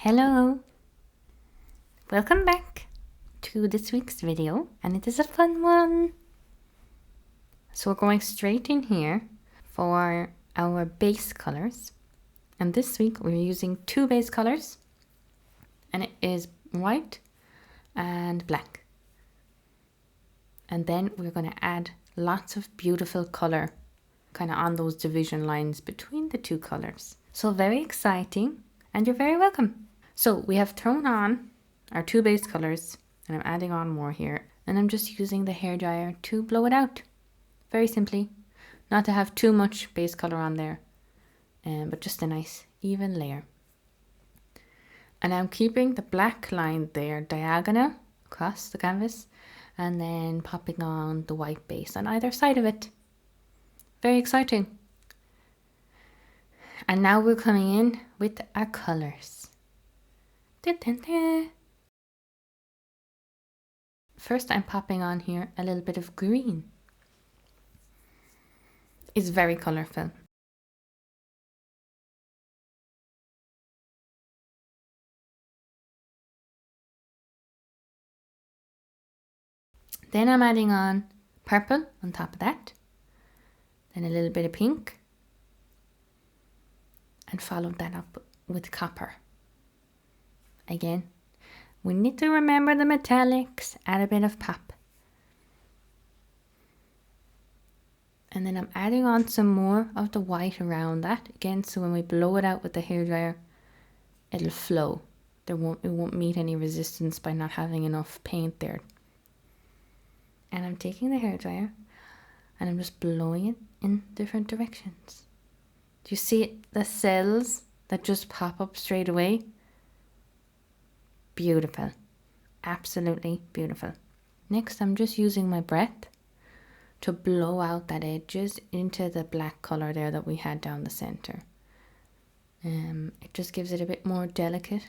Hello! Welcome back to this week's video, and it is a fun one. So we're going straight in here for our base colors, and this week we're using two base colors, and it is white and black. And then we're going to add lots of beautiful color kind of on those division lines between the two colors. So very exciting, and you're very welcome. So we have thrown on our two base colors, and I'm adding on more here, and I'm just using the hairdryer to blow it out very simply, not to have too much base color on there, but just a nice even layer. And I'm keeping the black line there diagonal across the canvas, and then popping on the white base on either side of it. Very exciting. And now we're coming in with our colors. First, I'm popping on here a little bit of green. It's very colourful. Then I'm adding on purple on top of that, then a little bit of pink, and follow that up with copper. Again, we need to remember the metallics, add a bit of pop. And then I'm adding on some more of the white around that, again, so when we blow it out with the hairdryer, it'll flow. It won't meet any resistance by not having enough paint there. And I'm taking the hairdryer and I'm just blowing it in different directions. Do you see the cells that just pop up straight away? Beautiful. Absolutely beautiful. Next, I'm just using my breath to blow out that edges into the black color there that we had down the center. It just gives it a bit more delicateness,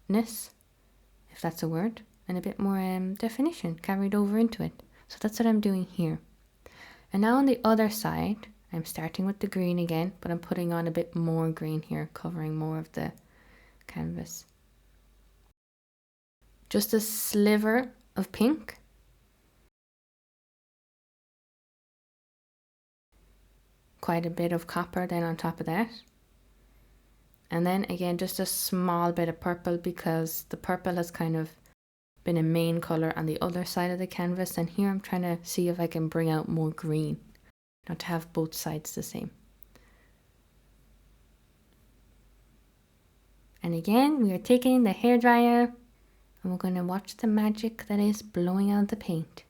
if that's a word, and a bit more definition carried over into it. So that's what I'm doing here. And now on the other side, I'm starting with the green again, but I'm putting on a bit more green here, covering more of the canvas. Just a sliver of pink. Quite a bit of copper then on top of that. And then again, just a small bit of purple, because the purple has kind of been a main color on the other side of the canvas. And here I'm trying to see if I can bring out more green, not to have both sides the same. And again, we are taking the hairdryer and we're going to watch the magic that is blowing out the paint.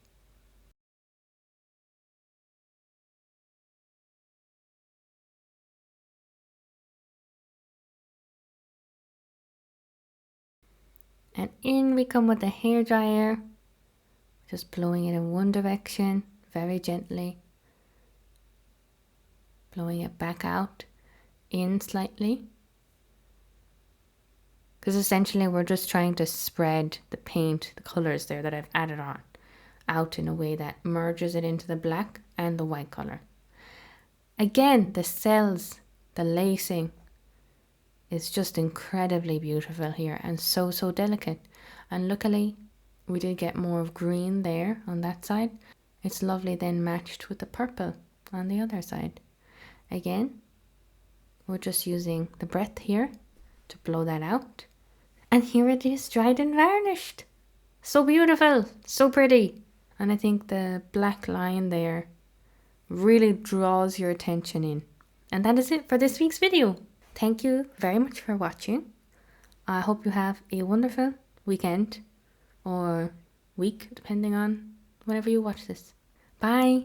And in we come with the hairdryer, just blowing it in one direction, very gently. Blowing it back out, in slightly. Because essentially we're just trying to spread the paint, the colors there that I've added on, out in a way that merges it into the black and the white color. Again, the cells, the lacing is just incredibly beautiful here, and so delicate. And luckily we did get more of green there on that side. It's lovely then matched with the purple on the other side. Again, we're just using the breath here to blow that out. And here it is, dried and varnished. So beautiful, so pretty. And I think the black line there really draws your attention in. And that is it for this week's video. Thank you very much for watching. I hope you have a wonderful weekend or week, depending on whenever you watch this. Bye.